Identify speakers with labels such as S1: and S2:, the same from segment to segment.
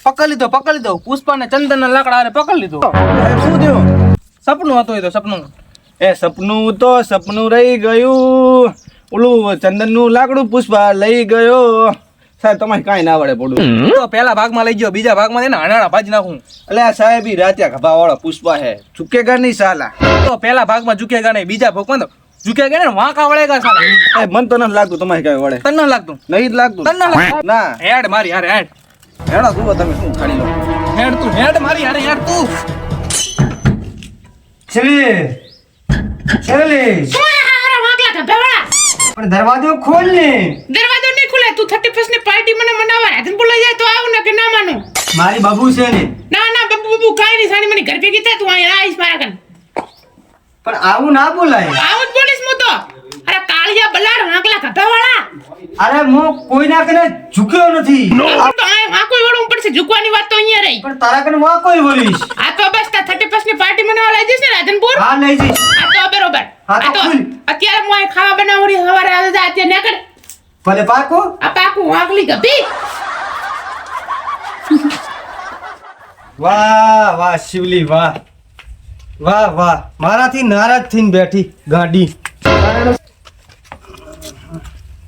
S1: પકડી લીધો પુષ્પા ને ચંદન ના લાકડા હારે પકડી લીધો.
S2: શું થયું?
S1: સપનું હતું એ તો સપનું.
S2: એ સપનું રહી ગયું. ઓલું ચંદન નું લાકડું પુષ્પા લઈ ગયો. સાહેબ તમારે કાંઈ ના વડે પડું.
S1: તો પહેલા ભાગમાં લઈ ગયો, બીજા ભાગમાં એને હણાણા ભાજી નાખું.
S2: એટલે આ સાહેબ ઈ રાત્યા ખભા વાળો પુષ્પા હે, ચૂકેગા નહીં સાલા.
S1: તો પહેલા ભાગમાં ઝુકેગા નહીં, બીજા ભાગમાં તો ઝુકેગા ને વાંકા વળેગા સાલા.
S2: મન તો નથી લાગતું તમારે કાંઈ વડે.
S1: તને ન લાગતું?
S2: નહીં જ લાગતું.
S1: તને ન લાગતું?
S2: ના
S1: હેડ મારી હારે હેડ.
S2: હેડો તું તમે શું ખાડી લો.
S1: હેડ તું હેડ મારી હારે હેડ તું.
S3: ચલી પણ દરવાજો ખોલ ને.
S4: દરવાજો નહીં ખુલે. તું 31 ની પાર્ટી મને મનાવવા રાધન બોલાઈ જાય તો આવું ને કે ના માનું.
S3: મારી બાબુ છે ને.
S4: ના બબુ કાઈ નહીં. સાની મને ઘર ભેગી થાય તું અહીંયા આવીશ મારા કન.
S3: પણ આવું ના બોલાય.
S4: આવું જ બોલીશ હું તો. અરે કાળિયા બલાડ વાંકલા ગધાવાળા.
S3: અરે હું કોઈના કને ઝૂક્યો નથી.
S4: તો આ વાંકોઈ વળવું પડશે. ઝૂકવાની વાત તો અહીંયા રહી.
S3: પણ તારા કને વા કોઈ બોલીશ.
S4: આ તો બસ તા 31 ની પાર્ટી મનાવવા લઈ જઈશ ને રાધનપુર.
S3: હા લઈ જઈશ.
S4: આ તો બરોબર.
S3: હા તો ખુલ.
S4: અત્યારે હું અહીં ખાવા બનાવડી સવારે આવે છે. અત્યારે નીકળ.
S3: ભલે પાકો.
S4: આ પાકું વાંકલી ગભી.
S3: વાહ શિવલી વાહ મારાથી નારાજ થઈને બેઠી ગાડી.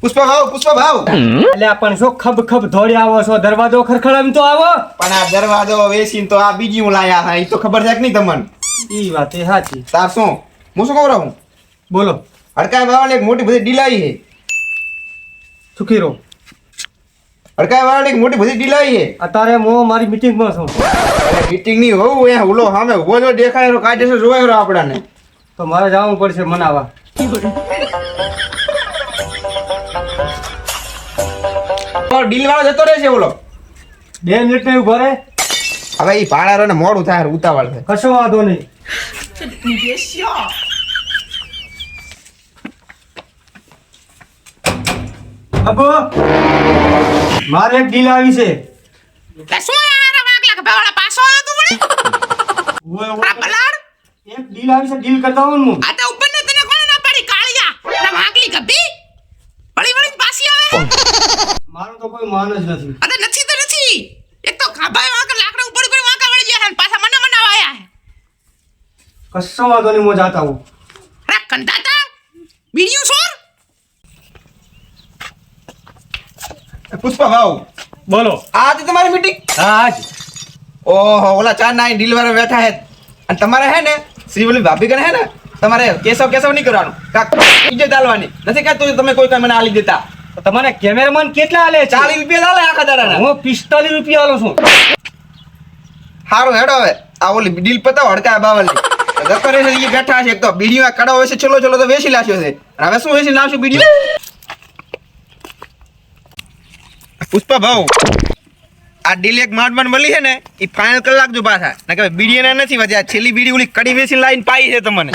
S2: પુષ્પા ભાવ
S3: એટલે પણ શું ખબ દોડી આવો છો? દરવાજો ખરખડાવીને તો આવો.
S2: પણ આ દરવાજો વેસીને તો આ બીજી હું લાયા હા. ઈ તો ખબર છે કે નહીં તમને?
S3: ઈ વાત એ સાચી.
S2: તાર શું હું શું કહું રહું?
S3: બોલો
S2: હડકાય બાવાને એક મોટી બધી ડીલાઈ હે.
S3: સુખી રહો.
S2: હડકાય બાવાને એક મોટી બધી ડીલાઈ હે.
S3: અત્યારે હું મારી મીટિંગમાં છું.
S2: મીટિંગ ની હોવું અહીંયા ઓલો સામે ઉભો જો દેખાય કાઢે જોવાય આપડાને.
S3: તો મારે જવું પડશે મનાવા.
S2: ડીલ વાળો જતો રહેશે ઓલો.
S3: 2 મિનિટ ને ઉભો રહે.
S2: હવે ઈ ભાડારો ને મોડું થાય ઉતાવળ છે.
S3: કશો વાંધો નહીં. અબો મારે એક ડીલ આવી છે.
S4: લે શું આ વાંકલા ગભાવાળા પાછો આવ્યો તું વળી? આ બલાડ.
S3: એક ડીલ આવી છે, ડીલ કરતા હું હું.
S4: આ તો ઉપર ને તને કોણે ના પાડી કાળિયા? ના વાંકલી ગભી. વળી પાછી આવે.
S3: મારો તો કોઈ માન જ નથી.
S4: અરે નથી તો નથી. એક તો ખાભાઈ વાંકા લાકડા ઉપર વાંકા વળી ગયા અને પાછા મને મનાવા આયા હે.
S3: કશો વાંધો નહીં, હું જાતા હું.
S4: અરે કંટાતા બીડીયું સોર.
S2: પુષ્પા ભાવ
S3: બોલો.
S2: આ હતી તમારી મીટિંગ?
S3: હા જ.
S2: ઓહો ઓલા 4 ના ડીલ વાળા બેઠા હે. અને તમારે હે ને શ્રી ઓલી ભાભી કને હે ને તમારે કેસવ નહીં કરવાનું. કાક ઇજ્જત આલવાની નથી કે તમે કોઈ મને આલી દેતા.
S3: તમારે કેમેરામેન કેટલા આલે છે?
S2: 40 રૂપિયા આલે આખા દાડાના.
S3: હું 45 રૂપિયા આલું છું.
S2: હારું હેડો હવે આ ઓલી ડીલ પતાવો હડકા બાવલની. દકરે છે ઈ બેઠા છે. એક તો બીડીમાં કડો હોય છે છેલ્લો તો વેચી લાશ્યો છે. હવે શું વેચી લાવશું બીડીઓ? પુષ્પા ભાવ આ ડીલ એક માંડ મળી છે ને એ ફાઇનલ કરી નાખજો પાછા. ના કે બીડી ના નથી વધ્યા. છેલ્લી બીડી ઓલી કડી વેચી લાઈન પાઈ છે તમને.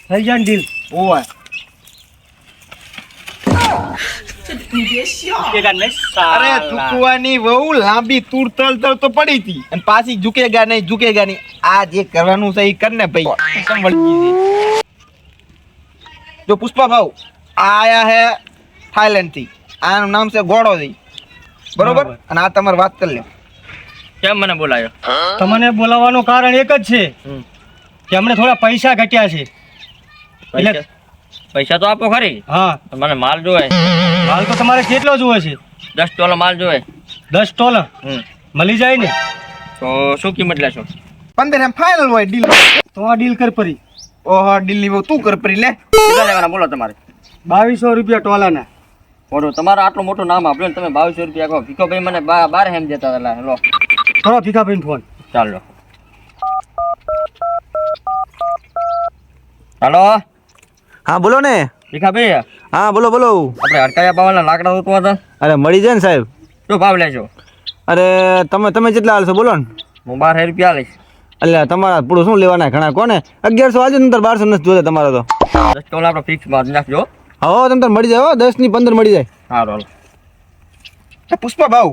S3: થઈ જાય ડીલ.
S2: ઓવા અરે તુકવાની બહુ લાંબી તુર તલ તો પડી હતી અને પાછી ઝુકેગા નહીં. આ જે કરવાનું છે એ કર ને ભાઈ. સંભળી ગઈ જો પુષ્પા ભાવ આયા હે થાઈલેન્ડ થી. આનું નામ છે ગોડોજી. બરોબર? અને આ તમારે વાત કરી લે.
S1: કેમ મને બોલાયો?
S3: તમને બોલાવવાનું કારણ એક જ છે કે અમને થોડા પૈસા ઘટ્યા છે. એટલે
S1: પૈસા તો આપો ખરી.
S3: હા,
S1: મને માલ જોવે.
S3: માલ તો તમારે કેટલો જોવે છે?
S1: 10 ટોલા માલ જોવે.
S3: 10 ટોલા મળી જાય ને?
S1: તો શું કિંમત લેશો?
S2: 15 એમ ફાઇનલ હોય ડીલ.
S3: તો આ ડીલ કર પરી.
S2: ઓહો ડીલ ની બહુ તું કર પરી લે.
S1: કેટલા લેવાના બોલો તમારે?
S3: 2200 રૂપિયા ટોલાના.
S1: બોલો તમારું આટલું મોટું નામ આપ્યું ને તમે 2200 રૂપિયા કહો. ભીખો ભાઈ મને 12 એમ દેતા હતા. લો
S3: કરો ભીખાભાઈ ફોન.
S1: ચાલો. હાલો
S2: હા બોલો ને.
S1: ભીખાભાઈ
S2: હા બોલો
S1: આપણે હડકાયા બાવાના લાકડા ઉતવા હતા.
S2: અરે મળી જાય ને સાહેબ.
S1: શું ભાવ લેશો?
S2: અરે તમે કેટલા હાલશો બોલો ને.
S1: હું 12 રૂપિયા લઈશ.
S2: એટલે તમારા પૂરું શું લેવાના ઘણા કોને 1100 આજુ નંતર 1200 નથી જોતે તમારે તો.
S1: 10 ટોલા આપણે ફિક્સ મારી નાખજો.
S2: હા તમને મળી જાય 10 ની 15 મળી જાય.
S1: સારું.
S2: પુષ્પા ભાવ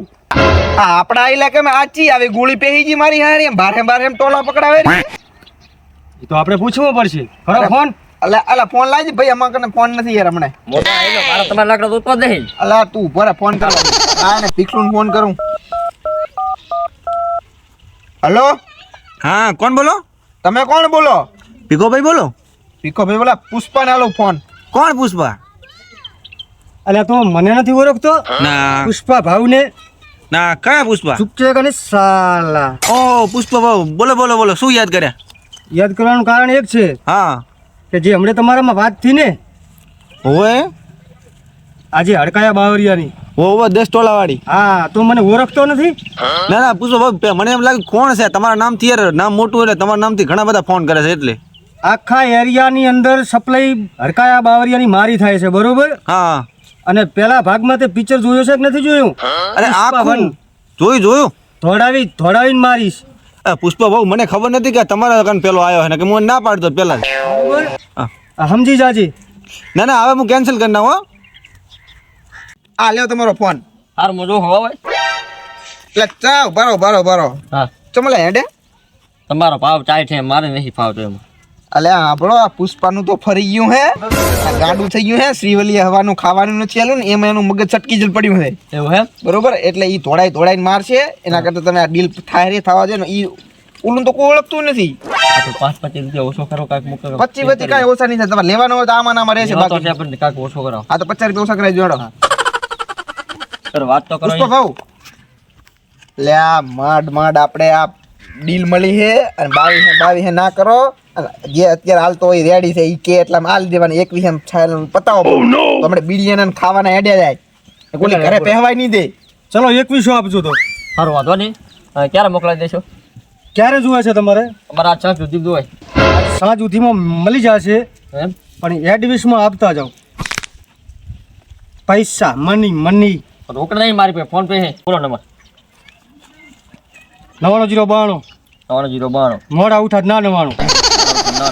S2: આપણા ઇલાકામાં આચી આવી ગોળી પહેરીજી મારી હારી એમ બારે એમ ટોલા પકડાવે.
S3: એ તો આપણે પૂછવું પડશે. કરો ફોન.
S2: અલા ફોન લાવજી ભાઈ. અમાર કને ફોન નથી યાર હમણે.
S1: મોટા આઈલો મારા તમારા લાકડા ઉતવા દે.
S2: અલા તું ભરે ફોન કર. આ ને ફિક્સુન ફોન કરું. હલો,
S5: હા કોણ બોલો?
S2: તમે કોણ બોલો?
S5: ભીખોભાઈ બોલો.
S2: ભીખોભાઈ બોલા, પુષ્પાને આલો ફોન.
S5: કોણ પુષ્પા?
S3: અલ્યા તો મને નથી ઓળખતો?
S5: ના
S3: પુષ્પા ભાવને
S5: ના, કયા પુષ્પા?
S3: ચૂપચે કને સાલા.
S5: ઓ પુષ્પા ભાવ, બોલો બોલો બોલો, શું યાદ કર્યા?
S3: યાદ કરવાનું કારણ એક છે
S5: હા
S3: કે જે હમણાં તમારામાં વાત થઈ ને,
S5: હોવે
S3: આજે હડકાયા બાવરિયાની.
S5: હોવે 10 ટોલા વાળી.
S3: હા, તો મને ઓળખતો નથી?
S5: ના ના પુષ્પા ભાવ, મને એમ લાગે કોણ છે તમારા નામથી, યાર નામ મોટું એટલે તમારા નામથી ઘણા બધા ફોન કરે છે એટલે.
S3: આખા એરિયાની અંદર સપ્લાય હડકાયા બાવરિયાની મારી થાય છે, બરોબર?
S5: હા
S3: અને પેલા ભાગમાં તે પિક્ચર જોયો છે કે નથી જોયું?
S5: અરે આખું જોયું.
S3: ધોડાવીને મારીશ.
S5: પુષ્પા ભાવ, મને ખબર નથી કે તમારા કન પેલો આવ્યો છે ને, કે હું ના પાડતો પેલા જ.
S3: બરોબર?
S5: હા.
S3: સમજી જાજે.
S5: ના ના, હવે હું કેન્સલ કરી નાખું હો.
S2: આ લ્યો તમારો ફોન.
S1: હાર મોજો હોય.
S2: એટલે ચાવ ભરો.
S1: હા,
S2: ચમલે હેડે.
S1: તમારો ભાવ ચાય છે, મારે નહીં ફાવતો એમાં.
S2: અલે આપણો આ પુષ્પાનું તો ફરી ગયું હે, આ ગાંડું થઈ ગયું હે. શ્રીવલી હવાનું ખાવાનું નથી આલું ને એમાં એનું મગજ છટકી જ પડ્યું હે,
S1: એવું હે?
S2: બરોબર? એટલે ઈ ધોડાઈને મારશે. એના કરતા તમે આ ડીલ થાય રે થવા દે ને. ઈ ઓલું તો કોઈ ઓળખતું નથી.
S1: આ તો 5-25 રૂપિયા ઓછો કરો, કાંઈક મૂકો.
S2: 25 કાંઈ ઓછા નહીં થાય. તમારે લેવાનો હોય તો આમાં નામાં રહેશે.
S1: લેવા તો
S2: બાકી
S1: છે, પણ કાંઈક ઓછો કરાવો.
S2: આ તો 50 રૂપિયા ઓછા કરાવી જોડો.
S1: સર, વાત તો કરો.
S2: પુષ્પા ભાવ, લે આ માંડ આપણે આ ડીલ મળી હે અને 22 ના કરો. જે અત્યારે હાલતો હોય રેડી છે ઈ કે એટલા હાલ દેવાની. 21 છાયલ પતાવો તો આપણે બિલિયન ખાવાના હેડ્યા જાય. કોઈ ઘરે પહેવાય નહીં દે.
S3: ચલો 2100 આપજો તો.
S1: સારું, વાંધો નહીં. ક્યારે મોકલાવી દેશો?
S3: ક્યારે જોવે છે તમારે?
S1: અમારા આ 6 સુધી હોય.
S3: સાંજ સુધીમાં મળી જશે,
S1: એમ?
S3: પણ એડવિસમાં આપતા જાઓ. પૈસા મની.
S1: રોકડ નહીં મારી પાસે, ફોન પે છે. બોલો નંબર.
S3: 9992
S1: 9992.
S3: મોડા ઉઠા ના 99.
S1: ના.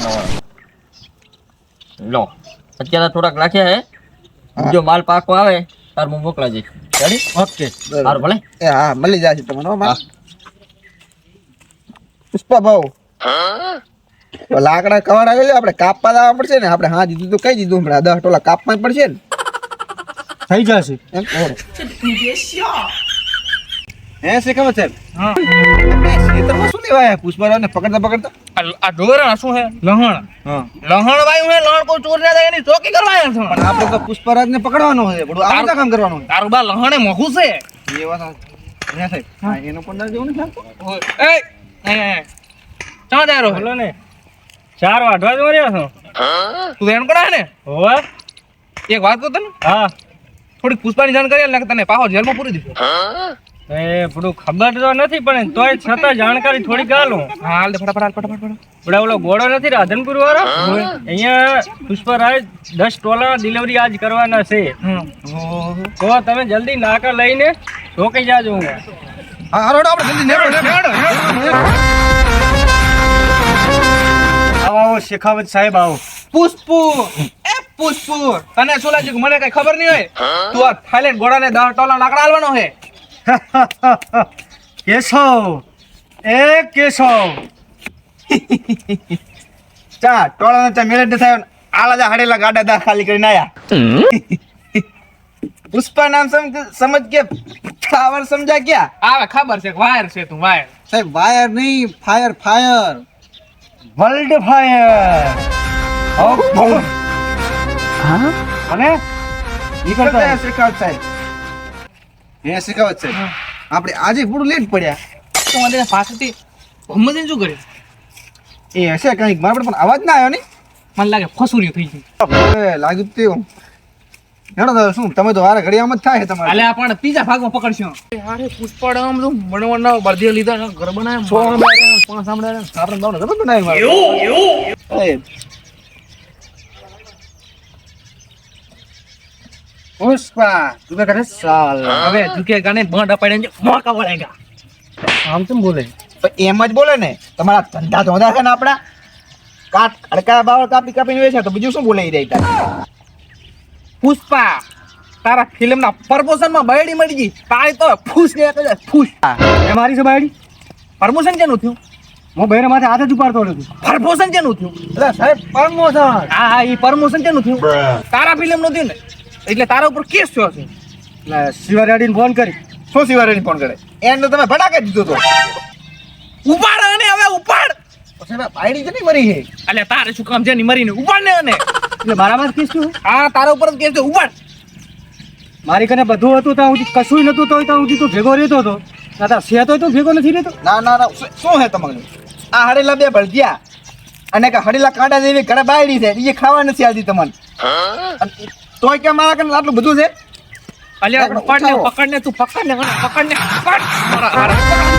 S1: લો, અત્યારે થોડાક રાખ્યા હે. જો માલ પાકો આવે તાર હું મોકલા જઈશ. રેડી?
S3: ઓકે.
S1: સારું, ભલે.
S2: એ હા, મળી જશે તમને હો
S1: હા.
S2: માલ. પુષ્પા ભાવ, લાકડા કવાડ આવેલી આપણે કાપવા જવા પડશે ને. આપણે હા દીધું તો કઈ દીધું, હમણાં 10 ટોલા કાપવા પડશે ને.
S3: થઈ જશે.
S2: એમ હે શેખાવત સાહેબ?
S3: હા.
S2: ખેતરમાં શું લેવા આયા પુષ્પારાવને પકડતા?
S4: આ ઢોરણ શું હે? લહણ.
S2: હા,
S4: લહણ વાયું હે, લહણ કોઈ ચોર ના જાય એની ચોકી કરવા આયા છો.
S2: પણ આપણે તો પુષ્પરાજને પકડવાનો છે. બધું આ બધા કામ કરવાનું છે.
S4: તારું બા લહણે મોઘું છે.
S2: એ વાત હે સાહેબ. હા, એનો પણ ના જેવું નથી લાગતું.
S4: એ ચા દારો
S3: બોલો ને. 4 વાઢવા જો રહ્યા છો.
S4: તું એમ કરા ને
S3: હોવે.
S4: એક વાત કહું તને,
S3: હા.
S4: થોડીક પુષ્પાની જાણકારી આલ ને તને પાહો જેલમાં પૂરી દીધો.
S3: એ બધું ખબર તો નથી, પણ તોય છતાં જાણકારી થોડીક આલું.
S4: હા, હાલ દે ફટાફટ.
S3: બડા ઓલો ગોળો નથી રાધનપુર વાળો, અહીંયા પુષ્પરાજ 10 ટોલા ડિલિવરી આજ કરવાના છે. તો તમે જલ્દી નાકા લઈને રોકાઈ જાજો. હું
S2: હા, હાલો આપણે જલ્દી નેડો.
S3: આવો શેખાવત સાહેબ આવો.
S4: પુષ્પુ તને શું લાગ્યું કે મને કઈ ખબર નહીં હોય? તું આ થાઈલેન્ડ ઘોડાને 10 ટોલા લાકડા આલવાનો હે.
S3: કેશવ
S2: ચા ટોળાનો ચા મેરેજ ન થાય. આલા જા હાડેલા ગાડા દા ખાલી કરીને આયા. પુષ્પા નામ સમજ કે ફ્લાવર સમજા ક્યાં?
S4: આવે ખબર છે કે વાયર છે તું વાયર.
S2: સાહેબ વાયર નહીં, ફાયર.
S3: World fire. અને નીકળતા
S2: શેખાવત સાહેબ. હે શેખાવત સાહેબ, આપણે આજે પૂરું લેટ પડ્યા.
S4: તો મને પાછળથી ભમ્મદીન શું કર્યું?
S2: એ હશે કંઈક, મારા પણ અવાજ ના આવ્યો ને.
S4: મને લાગે ફસુર્યું થઈ ગયું.
S2: હવે લાગ્યું તેવું. હેડો તો શું તમે તો વારે ઘડી આમ જ થાય તમારે.
S4: આલે આપણે ત્રીજા ભાગમાં પકડશું. અરે પુષ્પાડ આમ તો મણવણના બળદિયા લીધા ને ઘર બનાવ્યા. 6 સાંભળ્યા 5 સાંભળ્યા.
S2: આપણે દાવને જબર બનાવી મારે. એવું પુષ્પા તું કરે સાલ.
S4: હવે ઝુકે ગાને બંધ અપાડે મોકા વળેગા.
S3: આમ કેમ બોલે?
S2: એમ જ બોલે ને. તમારા ધંધા ધોધા છે ને આપડા. કાટ અડકા બાવળ કાપીને વેચે તો બીજું શું બોલાઈ રહી તારે?
S4: પુષ્પા તારા ફિલ્મના પ્રમોશનમાં બાયડી મળી ગઈ. તારી તો ફૂસ ને એક જ ફૂસ.
S3: એ મારી છે બાયડી.
S4: પ્રમોશન કેનું થયું?
S3: હું બહેરે માથે હાથ જ ઉપાડતો હતો.
S4: પ્રમોશન કેનું થયું?
S2: એટલે સાહેબ પ્રમોશન.
S4: હા, એ પ્રમોશન કેનું થયું? તારા ફિલ્મ નું થયું ને, એટલે તારા ઉપર કેસ થયો છે.
S3: એટલે શિવા રેડીને ફોન કરી.
S2: શું સિવારેની ફોન કરે? એને તો તમે ભડાકે દીધો તો.
S4: ઉપાડ અને હવે ઉપાડ
S2: પછી ના પાયડી છે ને મરી છે
S4: અલ્યા તારે શું કામ છે ની મરીને ઉપાડ ને અને
S3: એટલે મારામાં જ કેસ શું
S4: હા તારા ઉપર જ કેસ છે ઉપાડ
S3: મારી કને બધું હતું ત્યાં સુધી કશું નતું તો ત્યાં સુધી તો ભેગો રહેતો હતો ના છે તો ભેગો નથી રહેતો
S2: ના ના ના શું હે તમારે આ હડેલા બે ભળજ્યા અને કે હડેલા કાંટા જેવી ઘરે બાયડી છે એ ખાવા નથી આવતી તમને અને તોય કે મારા કને આટલું બધું છે
S3: અલ્યા ઉપાડ ને પકડ ને તું પકડ ને પકડ ને પકડ